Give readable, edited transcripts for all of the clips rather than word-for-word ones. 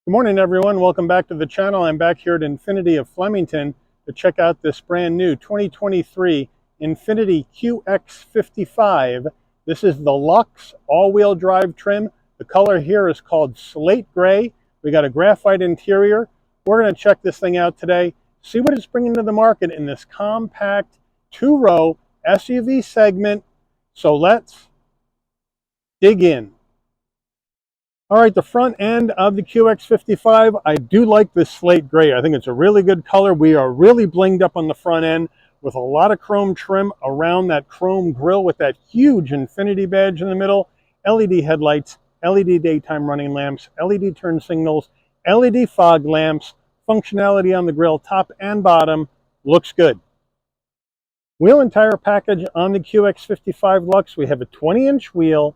Good morning, everyone. Welcome back to the channel. I'm back here at Infiniti of Flemington to check out this brand new 2023 Infiniti QX55. This is the Luxe all-wheel drive trim. The color here is called slate gray. We got a graphite interior. We're going to check this thing out today, see what it's bringing to the market in this compact two-row SUV segment. So let's dig in. All right, the front end of the QX55, I do like this slate gray. I think it's a really good color. We are really blinged up on the front end with a lot of chrome trim around that chrome grille with that huge Infiniti badge in the middle, LED headlights, LED daytime running lamps, LED turn signals, LED fog lamps, functionality on the grille top and bottom. Looks good. Wheel and tire package on the QX55 Luxe. We have a 20-inch wheel,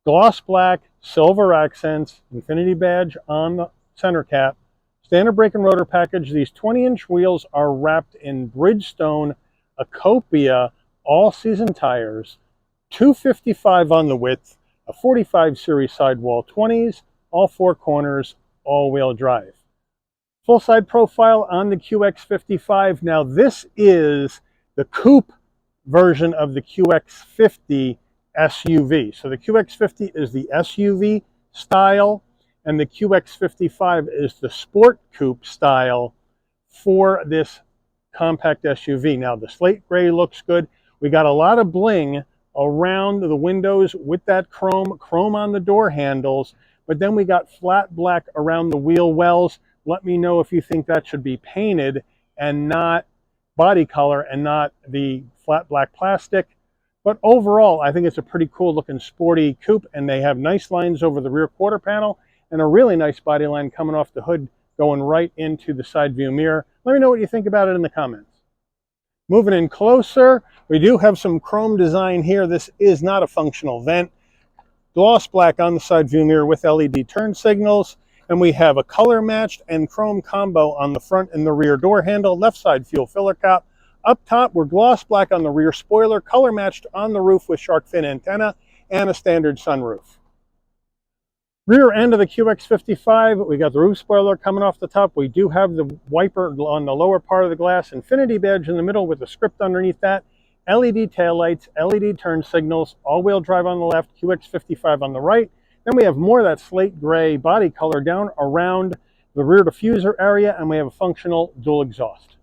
gloss black, silver accents, Infiniti badge on the center cap, standard brake and rotor package. These 20-inch wheels are wrapped in Bridgestone Acopia all-season tires, 255 on the width, a 45 series sidewall 20s, all four corners, all-wheel drive. Full side profile on the QX55. Now this is the coupe version of the QX50 SUV. So the QX50 is the SUV style, and the QX55 is the sport coupe style for this compact SUV. Now the slate gray looks good. We got a lot of bling around the windows with that chrome on the door handles, but then we got flat black around the wheel wells. Let me know if you think that should be painted and not body color and not the flat black plastic. But overall, I think it's a pretty cool looking sporty coupe, and they have nice lines over the rear quarter panel and a really nice body line coming off the hood going right into the side view mirror. Let me know what you think about it in the comments. Moving in closer, we do have some chrome design here. This is not a functional vent. Gloss black on the side view mirror with LED turn signals, and we have a color matched and chrome combo on the front and the rear door handle, left side fuel filler cap. Up top, we're gloss black on the rear spoiler, color matched on the roof with shark fin antenna and a standard sunroof. Rear end of the QX55, we got the roof spoiler coming off the top. We do have the wiper on the lower part of the glass, Infiniti badge in the middle with a script underneath that, LED taillights, LED turn signals, all-wheel drive on the left, QX55 on the right. Then we have more of that slate gray body color down around the rear diffuser area, and we have a functional dual exhaust.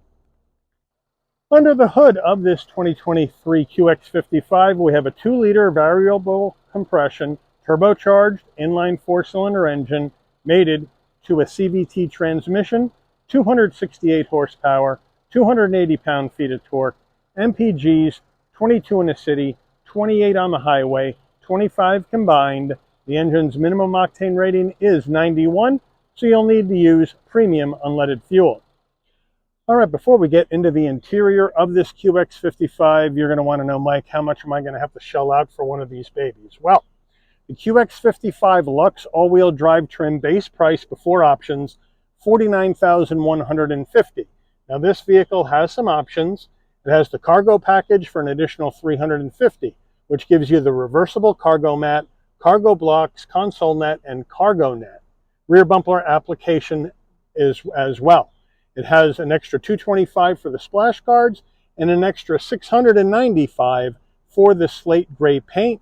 Under the hood of this 2023 QX55, we have a 2-liter variable compression, turbocharged, inline 4-cylinder engine, mated to a CVT transmission, 268 horsepower, 280 pound-feet of torque, MPGs, 22 in the city, 28 on the highway, 25 combined. The engine's minimum octane rating is 91, so you'll need to use premium unleaded fuel. All right, before we get into the interior of this QX55, you're going to want to know, Mike, how much am I going to have to shell out for one of these babies? Well, the QX55 Luxe all-wheel drive trim base price before options, $49,150. Now this vehicle has some options. It has the cargo package for an additional $350, which gives you the reversible cargo mat, cargo blocks, console net, and cargo net. Rear bumper application is as well. It has an extra $225 for the splash guards and an extra $695 for the slate gray paint.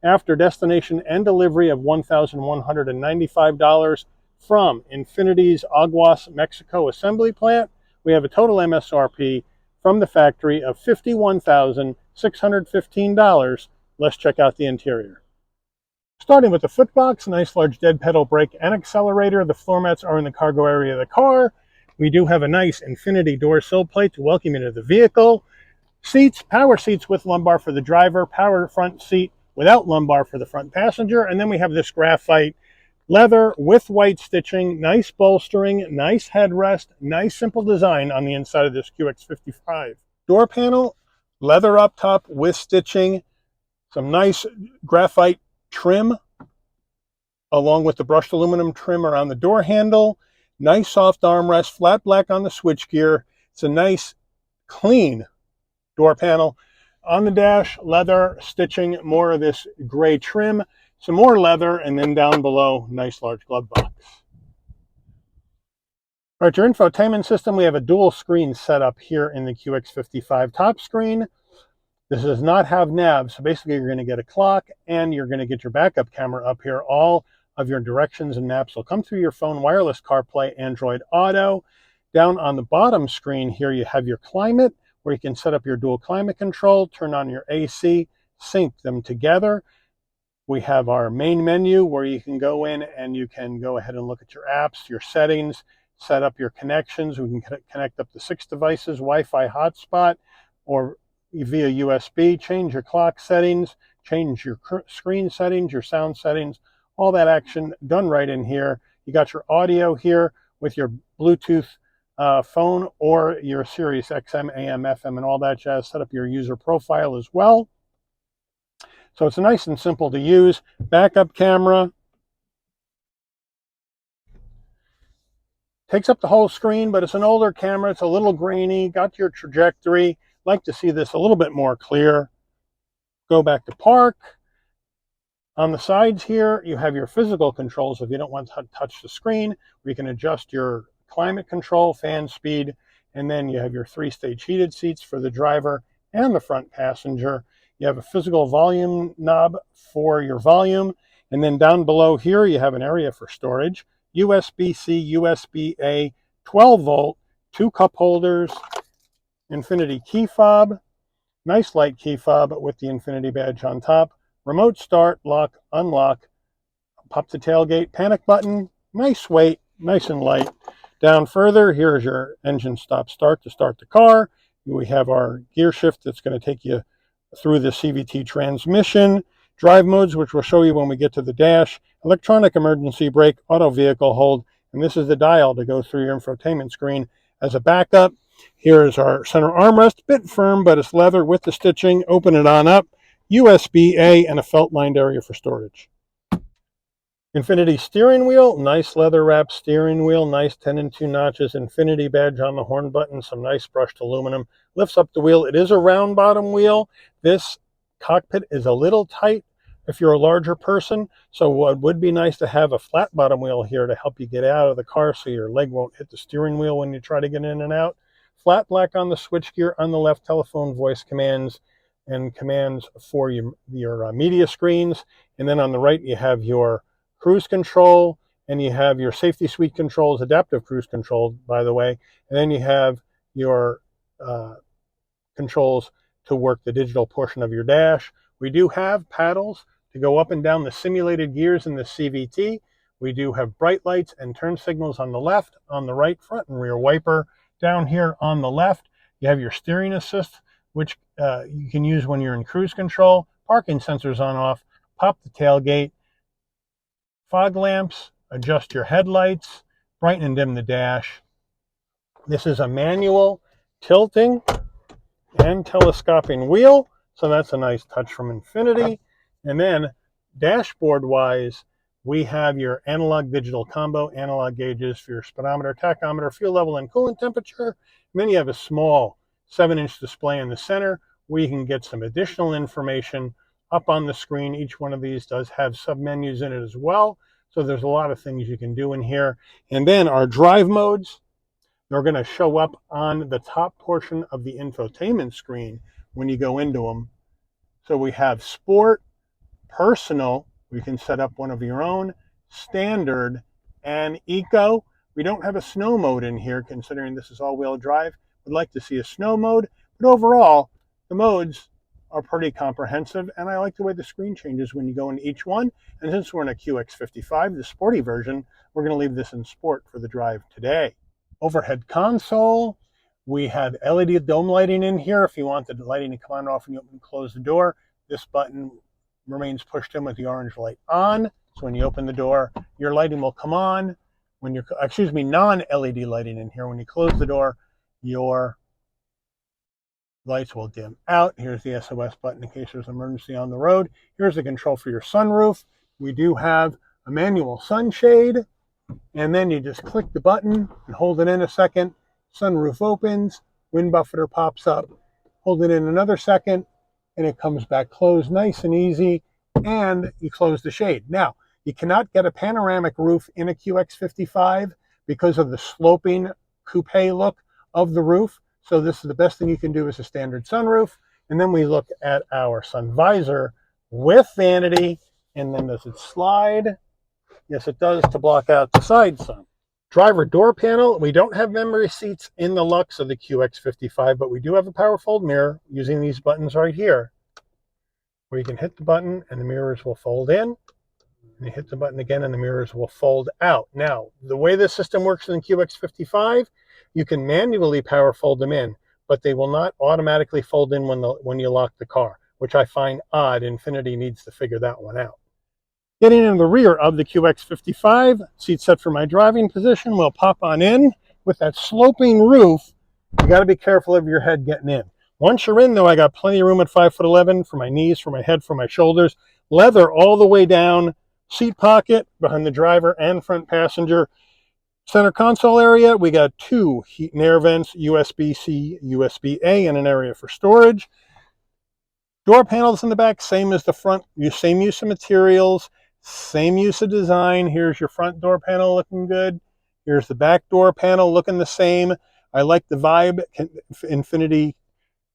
After destination and delivery of $1,195 from Infiniti's Aguas, Mexico assembly plant, we have a total MSRP from the factory of $51,615. Let's check out the interior. Starting with the footbox, nice large dead pedal brake and accelerator. The floor mats are in the cargo area of the car. We do have a nice Infiniti door sill plate to welcome you to the vehicle. Seats, power seats with lumbar for the driver, power front seat without lumbar for the front passenger. And then we have this graphite leather with white stitching, nice bolstering, nice headrest, nice simple design on the inside of this QX55. Door panel, leather up top with stitching, some nice graphite trim along with the brushed aluminum trim around the door handle. Nice soft armrest, flat black on the switchgear. It's a nice, clean door panel. On the dash, leather stitching, more of this gray trim, some more leather, and then down below, nice large glove box. All right, your infotainment system, we have a dual screen setup here in the QX55 top screen. This does not have nav, so basically you're going to get a clock and you're going to get your backup camera up here. All of your directions and maps will come through your phone, wireless CarPlay, Android Auto. Down on the bottom screen here, you have your climate, where you can set up your dual climate control, turn on your AC, sync them together. We have our main menu where you can go in and you can go ahead and look at your apps, your settings, set up your connections. We can connect up to 6 devices, Wi-Fi hotspot, or via USB, change your clock settings, change your screen settings, your sound settings, all that action done right in here. You got your audio here with your Bluetooth phone or your Sirius XM, AM, FM, and all that jazz. Set up your user profile as well. So it's nice and simple to use. Backup camera. Takes up the whole screen, but it's an older camera. It's a little grainy. Got your trajectory. Like to see this a little bit more clear. Go back to park. On the sides here, you have your physical controls if you don't want to touch the screen, where you can adjust your climate control, fan speed, and then you have your 3-stage heated seats for the driver and the front passenger. You have a physical volume knob for your volume, and then down below here you have an area for storage. USB-C, USB-A, 12-volt, 2 cup holders, Infiniti key fob, nice light key fob with the Infiniti badge on top, remote start, lock, unlock, pop the tailgate, panic button, nice weight, nice and light. Down further, here's your engine stop start to start the car. We have our gear shift that's going to take you through the CVT transmission, drive modes, which we'll show you when we get to the dash, electronic emergency brake, auto vehicle hold, and this is the dial to go through your infotainment screen as a backup. Here is our center armrest, bit firm, but it's leather with the stitching. Open it on up, USB-A, and a felt-lined area for storage. Infiniti steering wheel, nice leather wrap steering wheel, nice 10 and 2 notches, Infiniti badge on the horn button, some nice brushed aluminum. Lifts up the wheel. It is a round bottom wheel. This cockpit is a little tight if you're a larger person, so it would be nice to have a flat bottom wheel here to help you get out of the car so your leg won't hit the steering wheel when you try to get in and out. Flat black on the switchgear, on the left telephone voice commands and commands for your media screens, and then on the right you have your cruise control, and you have your safety suite controls, adaptive cruise control, by the way, and then you have your controls to work the digital portion of your dash. We do have paddles to go up and down the simulated gears in the CVT. We do have bright lights and turn signals on the left, on the right, front and rear wiper. Down here on the left, you have your steering assist, which you can use when you're in cruise control, parking sensors on off, pop the tailgate, fog lamps, adjust your headlights, brighten and dim the dash. This is a manual tilting and telescoping wheel, so that's a nice touch from Infiniti. And then dashboard wise, we have your analog digital combo, analog gauges for your speedometer, tachometer, fuel level, and coolant temperature. And then you have a small 7-inch display in the center where you can get some additional information up on the screen. Each one of these does have submenus in it as well, so there's a lot of things you can do in here. And then our drive modes, they're going to show up on the top portion of the infotainment screen when you go into them. So we have sport, personal, we can set up one of your own, standard, and eco. We don't have a snow mode in here, considering this is all-wheel drive. We'd like to see a snow mode, but overall, the modes are pretty comprehensive, and I like the way the screen changes when you go into each one. And since we're in a QX55, the sporty version, we're going to leave this in sport for the drive today. Overhead console, we have LED dome lighting in here. If you want the lighting to come on and off when you open and close the door, this button remains pushed in with the orange light on. So when you open the door, your lighting will come on. When you're, non-LED lighting in here. When you close the door, your lights will dim out. Here's the SOS button in case there's an emergency on the road. Here's the control for your sunroof. We do have a manual sunshade, and then you just click the button and hold it in a second. Sunroof opens, wind buffeter pops up. Hold it in another second, and it comes back closed nice and easy, and you close the shade. Now, you cannot get a panoramic roof in a QX55, because of the sloping coupe look of the roof. So this is the best thing you can do as a standard sunroof. And then we look at our sun visor with vanity. And then does it slide? Yes, it does, to block out the side sun. Driver door panel. We don't have memory seats in the Luxe of the QX55, but we do have a power fold mirror using these buttons right here, where you can hit the button and the mirrors will fold in. And you hit the button again and the mirrors will fold out. Now, the way this system works in the QX55, you can manually power fold them in, but they will not automatically fold in when you lock the car, which I find odd. Infiniti needs to figure that one out. Getting in the rear of the QX55, seat set for my driving position, we'll pop on in. With that sloping roof, you got to be careful of your head getting in. Once you're in, though, I got plenty of room at 5'11" for my knees, for my head, for my shoulders. Leather all the way down, seat pocket behind the driver and front passenger. Center console area, we got 2 heat and air vents, USB-C, USB-A, and an area for storage. Door panels in the back, same as the front, same use of materials, same use of design. Here's your front door panel looking good. Here's the back door panel looking the same. I like the vibe. Infiniti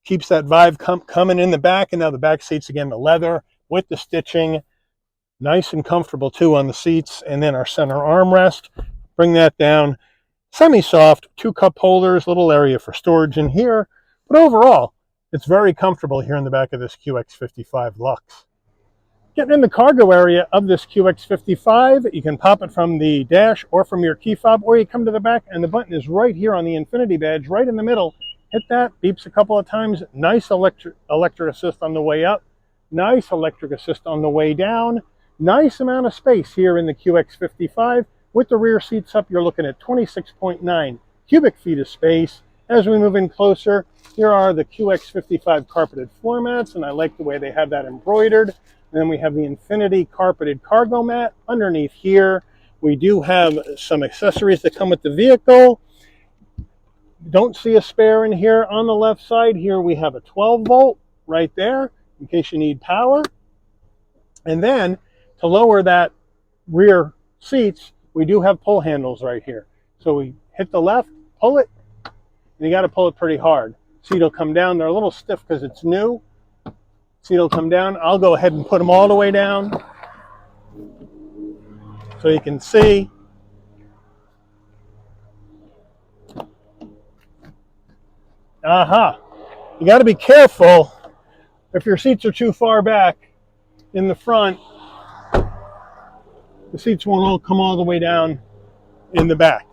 keeps that vibe coming in the back. And now the back seats, again, the leather with the stitching. Nice and comfortable, too, on the seats. And then our center armrest. Bring that down. Semi-soft, 2 cup holders, little area for storage in here. But overall, it's very comfortable here in the back of this QX55 Luxe. Getting in the cargo area of this QX55, you can pop it from the dash or from your key fob, or you come to the back and the button is right here on the Infiniti badge, right in the middle. Hit that, beeps a couple of times. Nice electric assist on the way up. Nice electric assist on the way down. Nice amount of space here in the QX55. With the rear seats up, you're looking at 26.9 cubic feet of space. As we move in closer, here are the QX55 carpeted floor mats, and I like the way they have that embroidered. And then we have the Infiniti carpeted cargo mat underneath here. We do have some accessories that come with the vehicle. Don't see a spare in here. On the left side here, we have a 12 volt right there in case you need power. And then to lower that rear seats, we do have pull handles right here. So we hit the left, pull it, and you got to pull it pretty hard. Seat will come down. They're a little stiff because it's new. Seat will come down. I'll go ahead and put them all the way down so you can see. You got to be careful if your seats are too far back in the front. The seats won't all come all the way down in the back.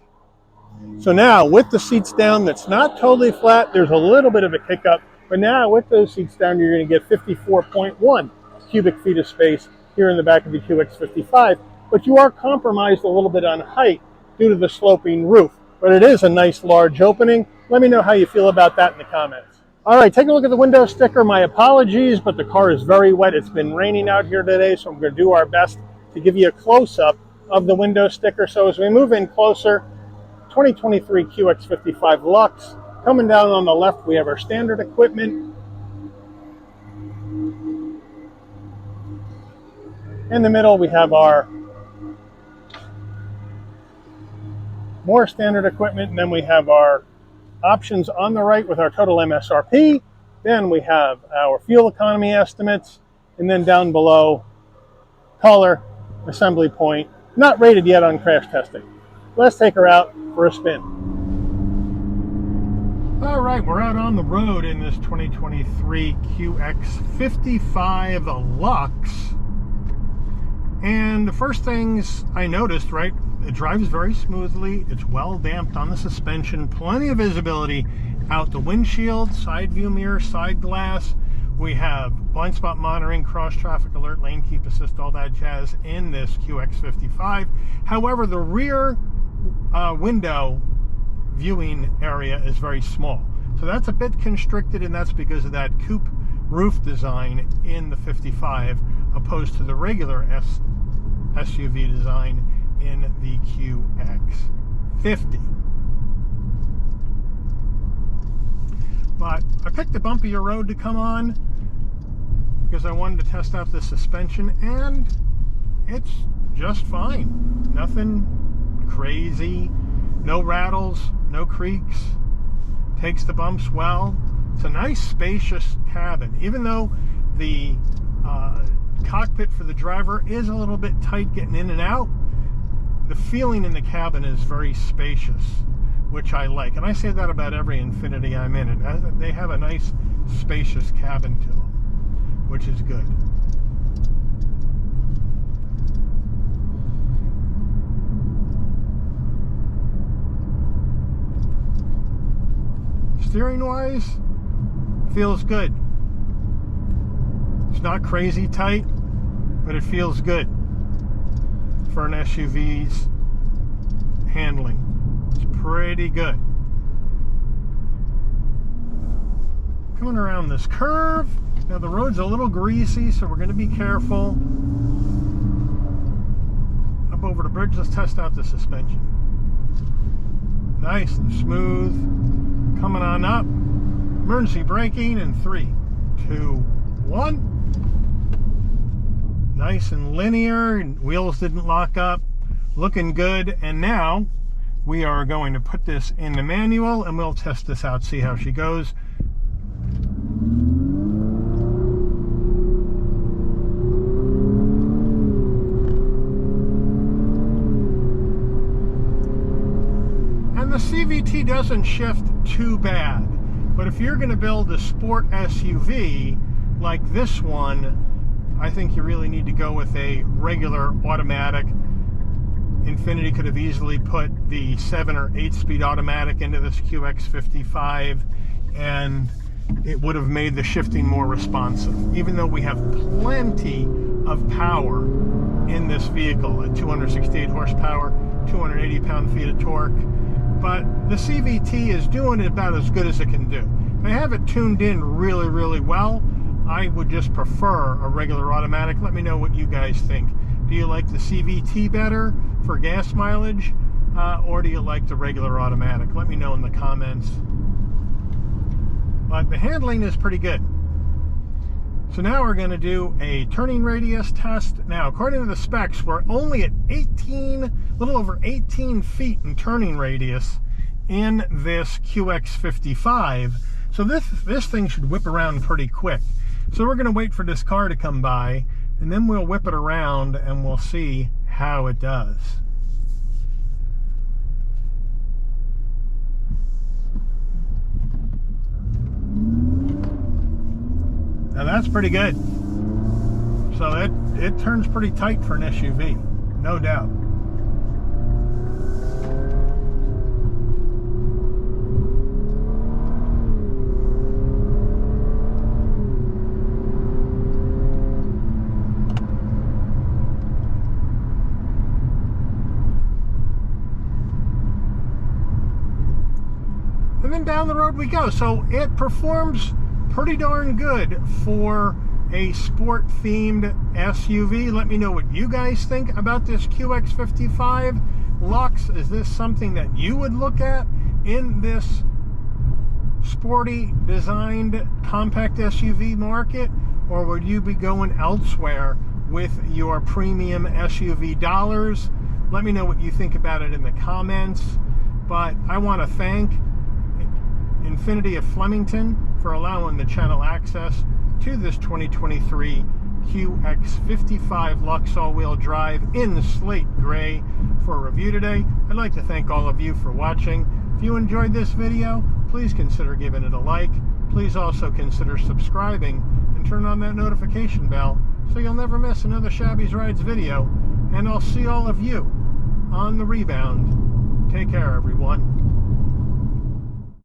So now with the seats down, that's not totally flat. There's a little bit of a kick up, but now with those seats down, you're going to get 54.1 cubic feet of space here in the back of the QX55. But you are compromised a little bit on height due to the sloping roof. But it is a nice large opening. Let me know how you feel about that in the comments. All right, take a look at the window sticker. My apologies, but the car is very wet. It's been raining out here today, so I'm going to do our best to give you a close-up of the window sticker. So as we move in closer, 2023 QX55 Luxe. Coming down on the left, we have our standard equipment. In the middle, we have our more standard equipment, and then we have our options on the right with our total MSRP. Then we have our fuel economy estimates, and then down below, color, assembly point, not rated yet on crash testing. Let's take her out for a spin. All right, we're out on the road in this 2023 QX55 Luxe. And the first things I noticed, right, it drives very smoothly. It's well damped on the suspension, plenty of visibility out the windshield, side view mirror, side glass. We have blind spot monitoring, cross traffic alert, lane keep assist, all that jazz in this QX55. However, the rear window viewing area is very small. So that's a bit constricted, and that's because of that coupe roof design in the 55 opposed to the regular SUV design in the QX50. But I picked a bumpier road to come on because I wanted to test out the suspension, and it's just fine. Nothing crazy. No rattles, no creaks, takes the bumps well. It's a nice spacious cabin, even though the cockpit for the driver is a little bit tight getting in and out. The feeling in the cabin is very spacious, which I like. And I say that about every Infiniti I'm in. They have a nice spacious cabin to them, which is good. Steering wise, feels good. It's not crazy tight, but it feels good for an SUV's handling. It's pretty good. Coming around this curve. Now the road's a little greasy, so we're going to be careful. Up over the bridge, let's test out the suspension. Nice and smooth. Coming on up. Emergency braking in 3, 2, 1. Nice and linear, and wheels didn't lock up. Looking good. And now we are going to put this in the manual and we'll test this out, see how she goes. And the CVT doesn't shift too bad. But if you're going to build a sport SUV like this one, I think you really need to go with a regular automatic. Infiniti could have easily put the 7 or 8-speed automatic into this QX55 and it would have made the shifting more responsive. Even though we have plenty of power in this vehicle at 268 horsepower, 280 pound-feet of torque. But the CVT is doing about as good as it can do. If I have it tuned in really, really well, I would just prefer a regular automatic. Let me know what you guys think. Do you like the CVT better for gas mileage, or do you like the regular automatic? Let me know in the comments. But the handling is pretty good. So now we're going to do a turning radius test. Now, according to the specs, we're only at 18, a little over 18 feet in turning radius in this QX55. So this thing should whip around pretty quick. So we're going to wait for this car to come by, and then we'll whip it around and we'll see how it does. Now that's pretty good. So it turns pretty tight for an SUV, no doubt. And then down the road we go. So it performs pretty darn good for a sport-themed SUV. Let me know what you guys think about this QX55. Luxe, is this something that you would look at in this sporty designed compact SUV market? Or would you be going elsewhere with your premium SUV dollars? Let me know what you think about it in the comments. But I want to thank Infiniti of Flemington for allowing the channel access to this 2023 QX55 Luxe all-wheel drive in slate gray for a review today. I'd like to thank all of you for watching. If you enjoyed this video, please consider giving it a like. Please also consider subscribing and turn on that notification bell so you'll never miss another Shabby's Rides video. And I'll see all of you on the rebound. Take care, everyone.